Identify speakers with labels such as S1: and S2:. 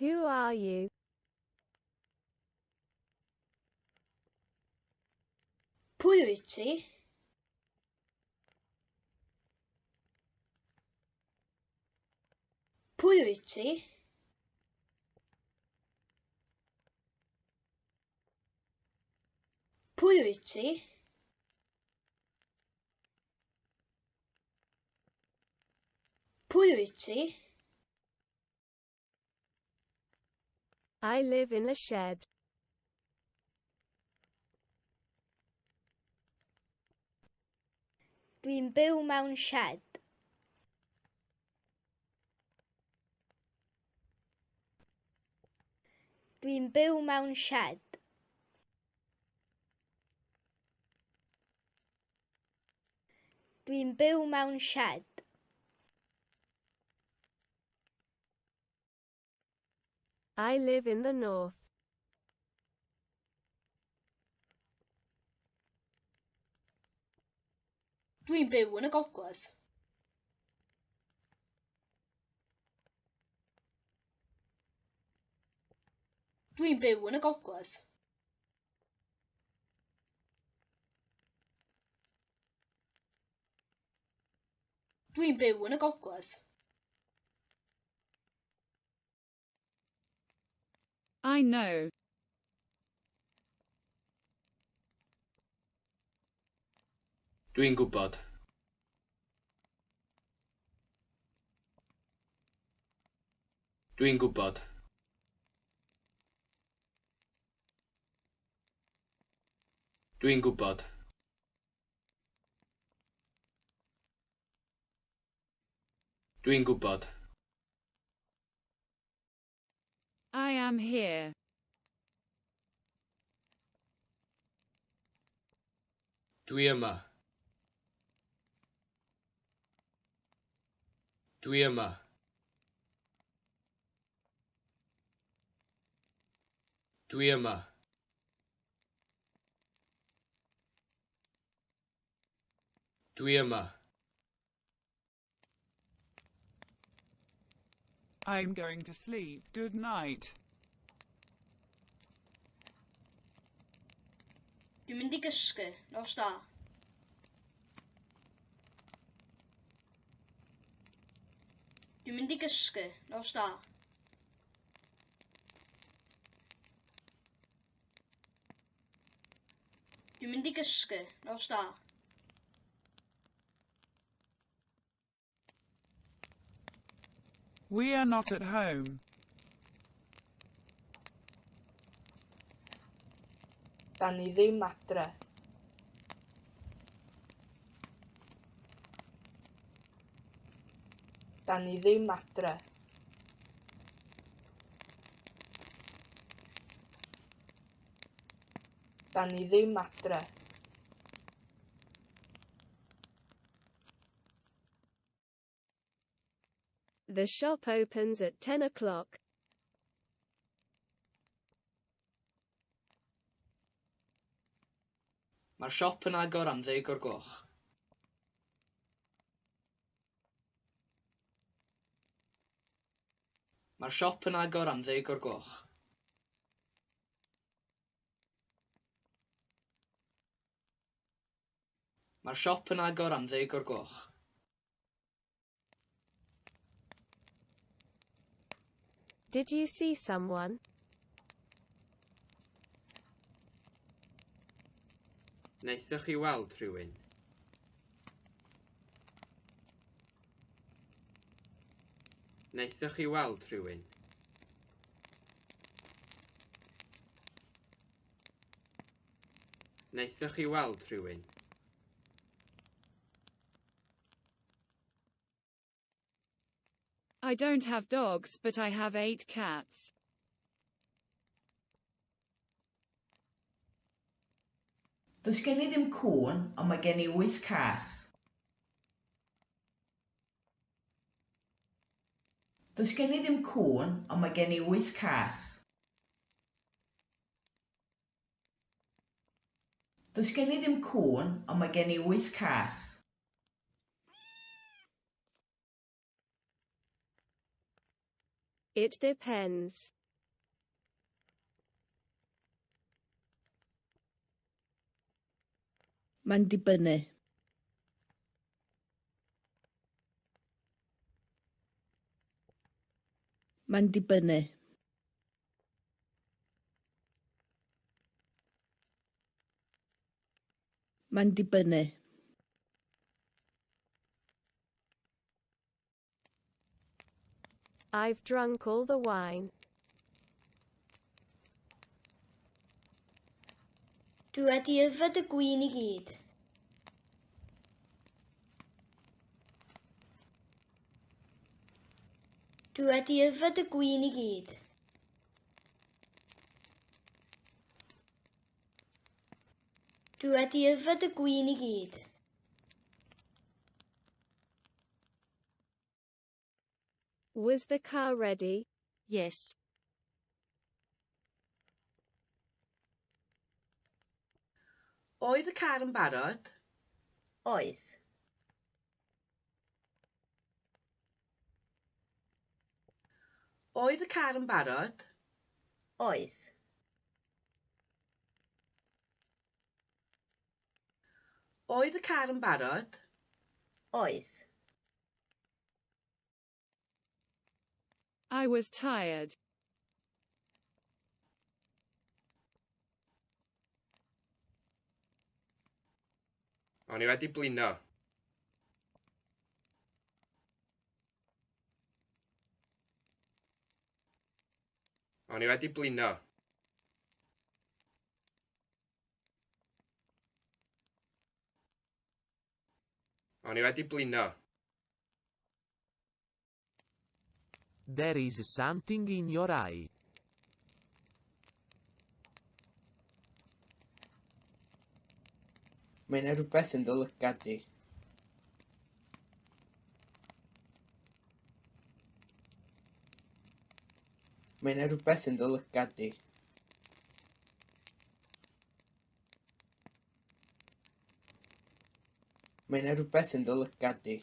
S1: Who are you?
S2: Pwy wyt ti? Pwy wyt ti? Pwy wyt ti? Pwy wyt ti?
S1: I live in a shed.
S2: Dwi'n byw mewn shed. Dwi'n byw mewn shed. Dwi'n byw mewn shed.
S1: I live in the north.
S2: Dwi'n byw yn y gogledd. Dwi'n byw yn y gogledd. Dwi'n byw yn y gogledd.
S3: I know.
S4: Dwi'n gwybod. Dwi'n gwybod. Dwi'n gwybod. Dwi'n gwybod.
S3: I am here.
S4: Dwi yma. Dwi yma. Dwi yma. Dwi yma.
S5: I'm going to sleep. Good night.
S2: Dwi'n mynd i gysgu. Nos da. Dwi'n mynd i gysgu. Nos da. Dwi'n mynd i gysgu. Nos da.
S5: We are not at home.
S6: Dan ni ddim adre. Dan ni ddim adre. Dan ni ddim adre.
S1: The shop opens at 10 o'clock.
S7: Mae'r siop yn agor am 10 o'r gloch. Mae'r siop yn agor am 10 o'r gloch. Mae'r siop yn agor am 10 o'r gloch.
S1: Did you see someone?
S4: Wnaethoch chi weld rhywun? Wnaethoch chi weld rhywun? Wnaethoch chi weld rhywun?
S3: I don't have dogs, but I have 8 cats.
S8: Does gen I ddim cŵn, ond mae gen I 8 cath. Does gen I ddim cŵn, ond mae gen I 8 cath. Does gen I ddim cŵn, ond mae gen I 8 cath.
S1: It depends.
S8: Mae'n dibynnu. Mae'n dibynnu. Mae'n dibynnu.
S1: I've drunk all the wine.
S2: Dwi wedi yfed y gwin i gyd. Dwi wedi yfed y gwin i gyd. Dwi wedi yfed y gwin i gyd.
S1: Was the car ready?
S3: Yes.
S8: Oedd y car yn barod? Oedd. Oedd y car yn barod? Oedd. Oedd y car yn barod? Oedd.
S3: I was tired.
S4: O'n i wedi blino. O'n i wedi blino. O'n i wedi blino.
S9: There is something in your eye.
S7: Mae 'na rhywbeth yn dy lygad di. Mae 'na rhywbeth yn dy lygad di. Mae 'na rhywbeth yn dy lygad di.